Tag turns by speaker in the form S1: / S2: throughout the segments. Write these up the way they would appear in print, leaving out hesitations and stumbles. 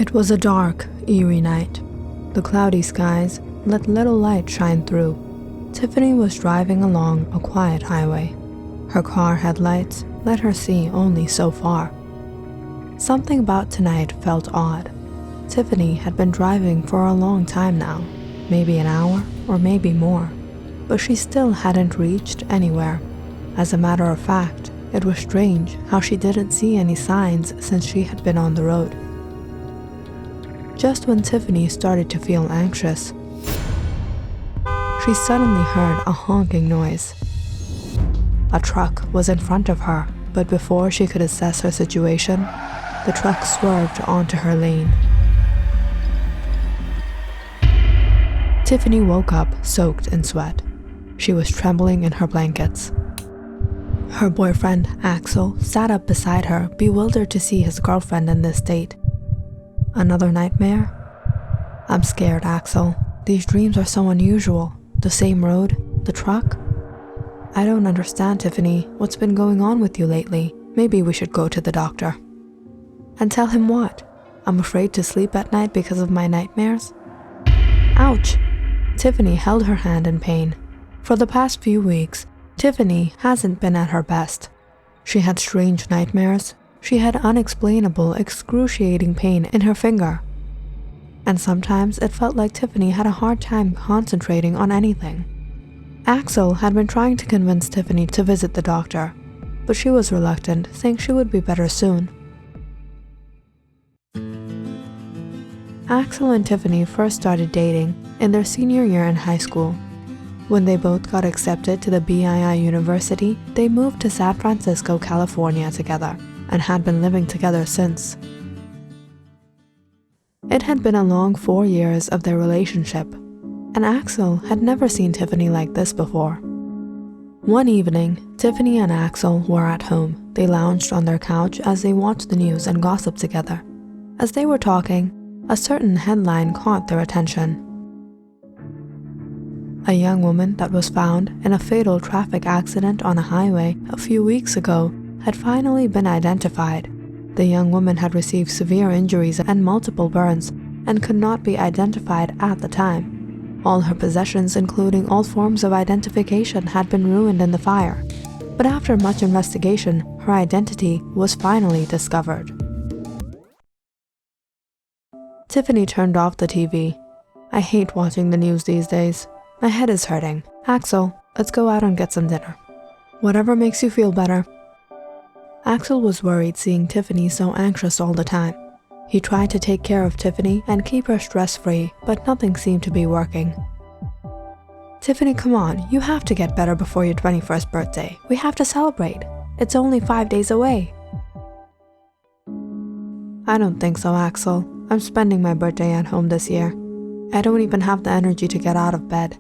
S1: It was a dark, eerie night. The cloudy skies let little light shine through. Tiffany was driving along a quiet highway. Her car headlights let her see only so far. Something about tonight felt odd. Tiffany had been driving for a long time now, maybe an hour or maybe more, but she still hadn't reached anywhere. As a matter of fact, it was strange how she didn't see any signs since she had been on the road. Just when Tiffany started to feel anxious, she suddenly heard a honking noise. A truck was in front of her, but before she could assess her situation, the truck swerved onto her lane. Tiffany woke up soaked in sweat. She was trembling in her blankets. Her boyfriend, Axel, sat up beside her, bewildered to see his girlfriend in this state. Another nightmare? I'm scared, Axel. These dreams are so unusual. The same road, the truck. I don't understand, Tiffany. What's been going on with you lately? Maybe we should go to the doctor. And tell him what? I'm afraid to sleep at night because of my nightmares? Ouch! Tiffany held her hand in pain. For the past few weeks, Tiffany hasn't been at her best. She had strange nightmares. She had unexplainable, excruciating pain in her finger. And sometimes it felt like Tiffany had a hard time concentrating on anything. Axel had been trying to convince Tiffany to visit the doctor, but she was reluctant, saying she would be better soon. Axel and Tiffany first started dating in their senior year in high school. When they both got accepted to the BII University, they moved to San Francisco, California together, and had been living together since. It had been a long 4 years of their relationship, and Axel had never seen Tiffany like this before. One evening, Tiffany and Axel were at home. They lounged on their couch as they watched the news and gossiped together. As they were talking, a certain headline caught their attention. A young woman that was found in a fatal traffic accident on a highway a few weeks ago had finally been identified. The young woman had received severe injuries and multiple burns and could not be identified at the time. All her possessions, including all forms of identification, had been ruined in the fire. But after much investigation, her identity was finally discovered. Tiffany turned off the TV. I hate watching the news these days. My head is hurting. Axel, let's go out and get some dinner. Whatever makes you feel better. Axel was worried seeing Tiffany so anxious all the time. He tried to take care of Tiffany and keep her stress-free, but nothing seemed to be working. Tiffany, come on, you have to get better before your 21st birthday. We have to celebrate. It's only 5 days away. I don't think so, Axel. I'm spending my birthday at home this year. I don't even have the energy to get out of bed.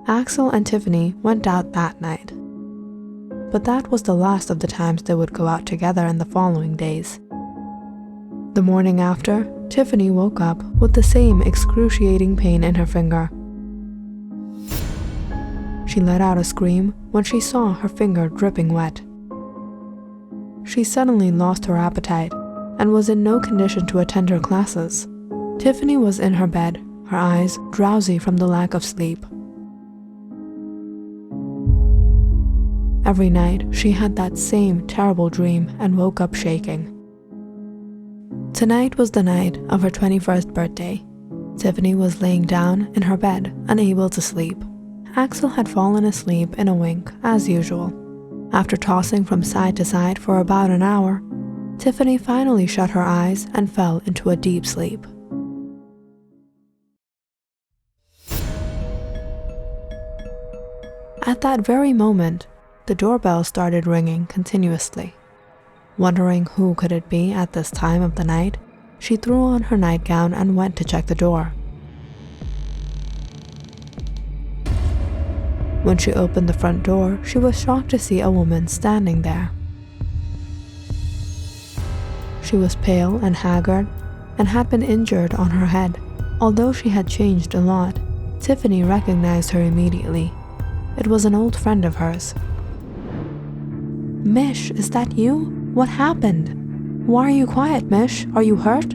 S1: Axel and Tiffany went out that night. But that was the last of the times they would go out together in the following days. The morning after, Tiffany woke up with the same excruciating pain in her finger. She let out a scream when she saw her finger dripping wet. She suddenly lost her appetite and was in no condition to attend her classes. Tiffany was in her bed, her eyes drowsy from the lack of sleep. Every night, she had that same terrible dream and woke up shaking. Tonight was the night of her 21st birthday. Tiffany was laying down in her bed, unable to sleep. Axel had fallen asleep in a wink, as usual. After tossing from side to side for about an hour, Tiffany finally shut her eyes and fell into a deep sleep. At that very moment, the doorbell started ringing continuously. Wondering who could it be at this time of the night, she threw on her nightgown and went to check the door. When she opened the front door, she was shocked to see a woman standing there. She was pale and haggard and had been injured on her head. Although she had changed a lot, Tiffany recognized her immediately. It was an old friend of hers. "Mish, is that you? What happened?" Why are you quiet, Mish? Are you hurt?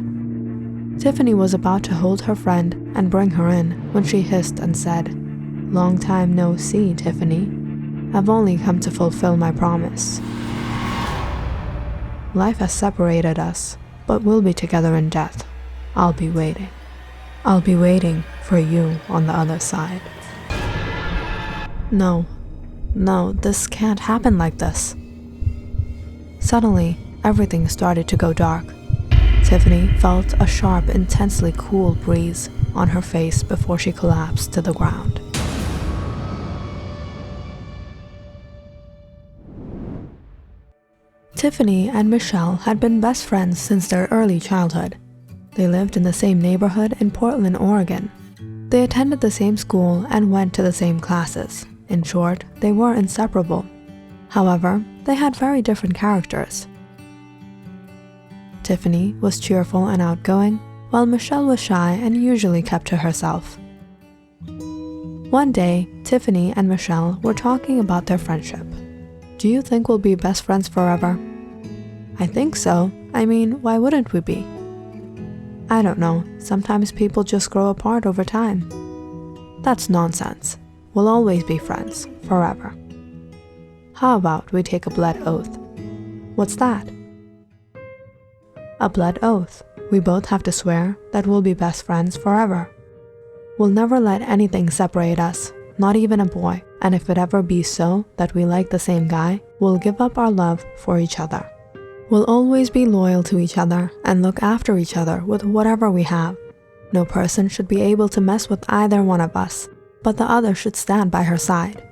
S1: Tiffany was about to hold her friend and bring her in when she hissed and said, "Long time no see, Tiffany. I've only come to fulfill my promise. Life has separated us, but we'll be together in death. I'll be waiting. I'll be waiting for you on the other side." No, this can't happen like this. Suddenly, everything started to go dark. Tiffany felt a sharp, intensely cool breeze on her face before she collapsed to the ground. Tiffany and Michelle had been best friends since their early childhood. They lived in the same neighborhood in Portland, Oregon. They attended the same school and went to the same classes. In short, they were inseparable. However, they had very different characters. Tiffany was cheerful and outgoing, while Michelle was shy and usually kept to herself. One day, Tiffany and Michelle were talking about their friendship. "Do you think we'll be best friends forever?" "I think so. I mean, why wouldn't we be?" "I don't know. Sometimes people just grow apart over time." "That's nonsense. We'll always be friends, forever." "How about we take a blood oath?" "What's that?" "A blood oath. We both have to swear that we'll be best friends forever. We'll never let anything separate us, not even a boy, and if it ever be so that we like the same guy, we'll give up our love for each other. We'll always be loyal to each other and look after each other with whatever we have. No person should be able to mess with either one of us, but the other should stand by her side.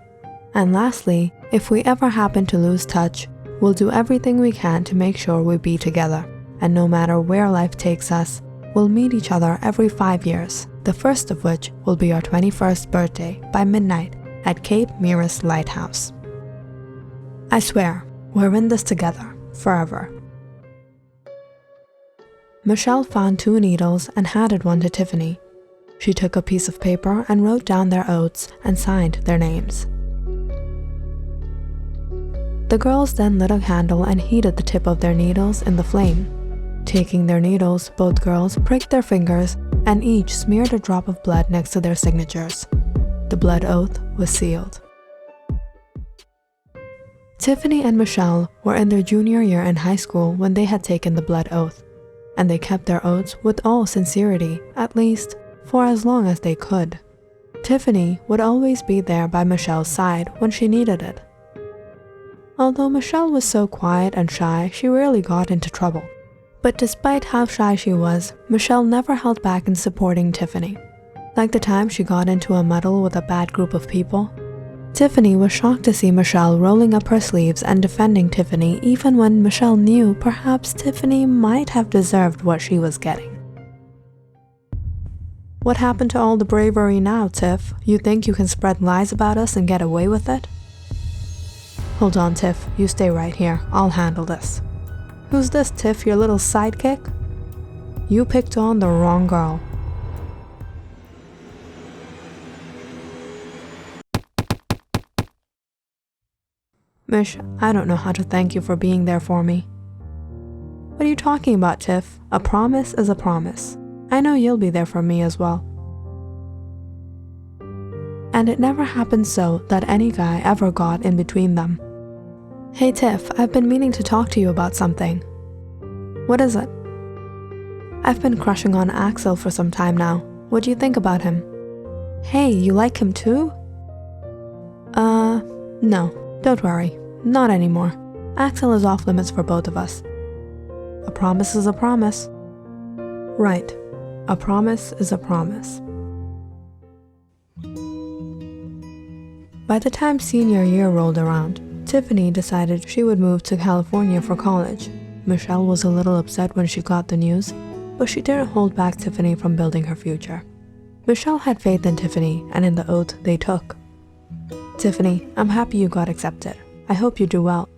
S1: And lastly, if we ever happen to lose touch, we'll do everything we can to make sure we be together. And no matter where life takes us, we'll meet each other every 5 years, the first of which will be our 21st birthday by midnight at Cape Meares Lighthouse. I swear, we're in this together, forever." Michelle found 2 needles and handed one to Tiffany. She took a piece of paper and wrote down their oaths and signed their names. The girls then lit a candle and heated the tip of their needles in the flame. Taking their needles, both girls pricked their fingers and each smeared a drop of blood next to their signatures. The blood oath was sealed. Tiffany and Michelle were in their junior year in high school when they had taken the blood oath, and they kept their oaths with all sincerity, at least for as long as they could. Tiffany would always be there by Michelle's side when she needed it. Although Michelle was so quiet and shy, she rarely got into trouble. But despite how shy she was, Michelle never held back in supporting Tiffany. Like the time she got into a muddle with a bad group of people, Tiffany was shocked to see Michelle rolling up her sleeves and defending Tiffany even when Michelle knew perhaps Tiffany might have deserved what she was getting. "What happened to all the bravery now, Tiff? You think you can spread lies about us and get away with it?" "Hold on, Tiff. You stay right here. I'll handle this." "Who's this, Tiff, your little sidekick?" "You picked on the wrong girl." "Mish, I don't know how to thank you for being there for me." "What are you talking about, Tiff? A promise is a promise. I know you'll be there for me as well." And it never happened so that any guy ever got in between them. "Hey Tiff, I've been meaning to talk to you about something." "What is it?" "I've been crushing on Axel for some time now. What do you think about him?" "Hey, you like him too?" No, don't worry. Not anymore. Axel is off limits for both of us." "A promise is a promise." "Right. A promise is a promise." By the time senior year rolled around, Tiffany decided she would move to California for college. Michelle was a little upset when she got the news, but she didn't hold back Tiffany from building her future. Michelle had faith in Tiffany and in the oath they took. "Tiffany, I'm happy you got accepted. I hope you do well.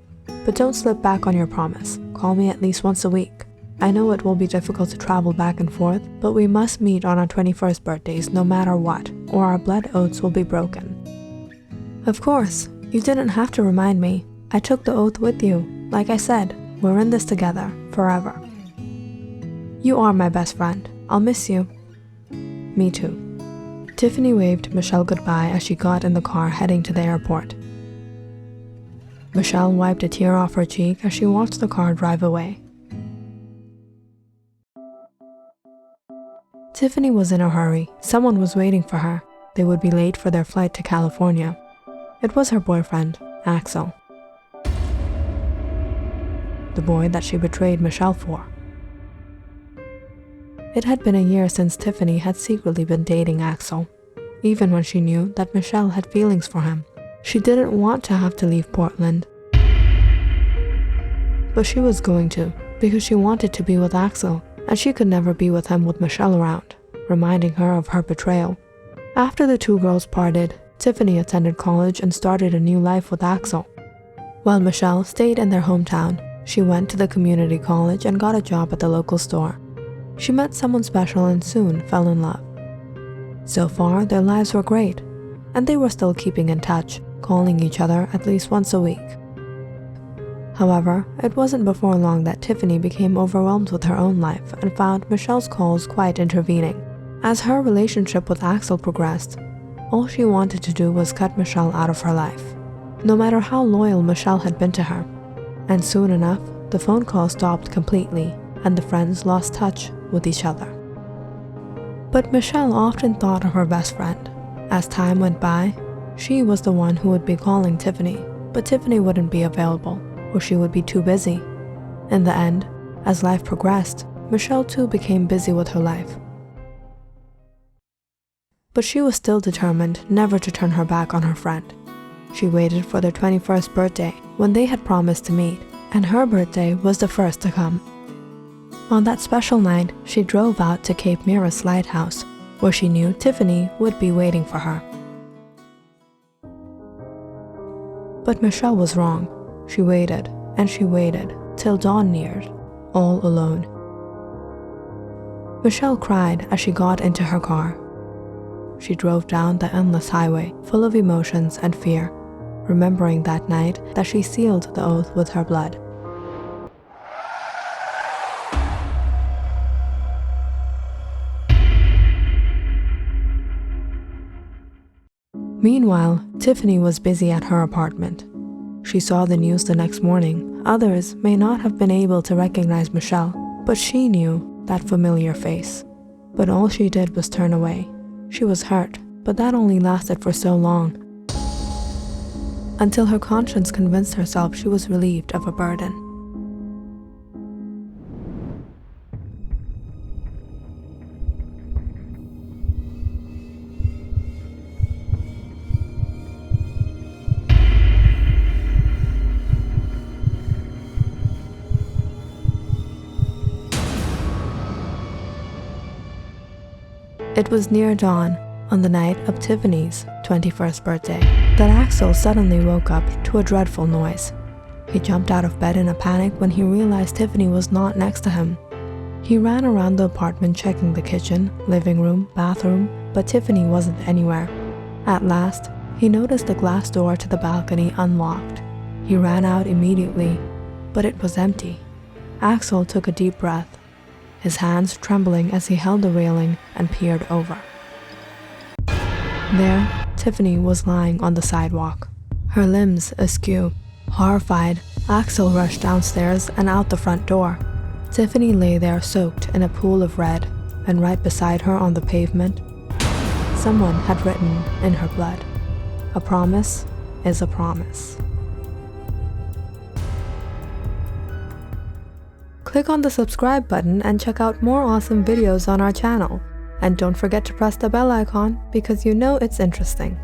S1: But don't slip back on your promise. Call me at least once a week. I know it will be difficult to travel back and forth, but we must meet on our 21st birthdays no matter what, or our blood oaths will be broken." "Of course. You didn't have to remind me. I took the oath with you. Like I said, we're in this together, forever. You are my best friend. I'll miss you. Me too. Tiffany waved Michelle goodbye as she got in the car heading to the airport. Michelle wiped a tear off her cheek as she watched the car drive away. Tiffany was in a hurry. Someone was waiting for her. They would be late for their flight to California. It was her boyfriend, Axel. The boy that she betrayed Michelle for. It had been a year since Tiffany had secretly been dating Axel. Even when she knew that Michelle had feelings for him, she didn't want to have to leave Portland. But she was going to, because she wanted to be with Axel, and she could never be with him with Michelle around, reminding her of her betrayal. After the two girls parted, Tiffany attended college and started a new life with Axel. While Michelle stayed in their hometown, she went to the community college and got a job at the local store. She met someone special and soon fell in love. So far, their lives were great, and they were still keeping in touch, calling each other at least once a week. However, it wasn't before long that Tiffany became overwhelmed with her own life and found Michelle's calls quite intervening. As her relationship with Axel progressed, all she wanted to do was cut Michelle out of her life, no matter how loyal Michelle had been to her. And soon enough, the phone call stopped completely, and the friends lost touch with each other. But Michelle often thought of her best friend. As time went by, she was the one who would be calling Tiffany, but Tiffany wouldn't be available, or she would be too busy. In the end, as life progressed, Michelle too became busy with her life. But she was still determined never to turn her back on her friend. She waited for their 21st birthday when they had promised to meet, and her birthday was the first to come. On that special night, she drove out to Cape Meares Lighthouse, where she knew Tiffany would be waiting for her. But Michelle was wrong. She waited, and she waited, till dawn neared, all alone. Michelle cried as she got into her car. She drove down the endless highway, full of emotions and fear, remembering that night that she sealed the oath with her blood. Meanwhile, Tiffany was busy at her apartment. She saw the news the next morning. Others may not have been able to recognize Michelle, but she knew that familiar face. But all she did was turn away. She was hurt, but that only lasted for so long, until her conscience convinced herself she was relieved of a burden. It was near dawn, on the night of Tiffany's 21st birthday, that Axel suddenly woke up to a dreadful noise. He jumped out of bed in a panic when he realized Tiffany was not next to him. He ran around the apartment checking the kitchen, living room, bathroom, but Tiffany wasn't anywhere. At last, he noticed the glass door to the balcony unlocked. He ran out immediately, but it was empty. Axel took a deep breath, his hands trembling as he held the railing and peered over. There, Tiffany was lying on the sidewalk, her limbs askew. Horrified, Axel rushed downstairs and out the front door. Tiffany lay there soaked in a pool of red, and right beside her on the pavement, someone had written in her blood, "A promise is a promise." Click on the subscribe button and check out more awesome videos on our channel. And don't forget to press the bell icon because you know it's interesting.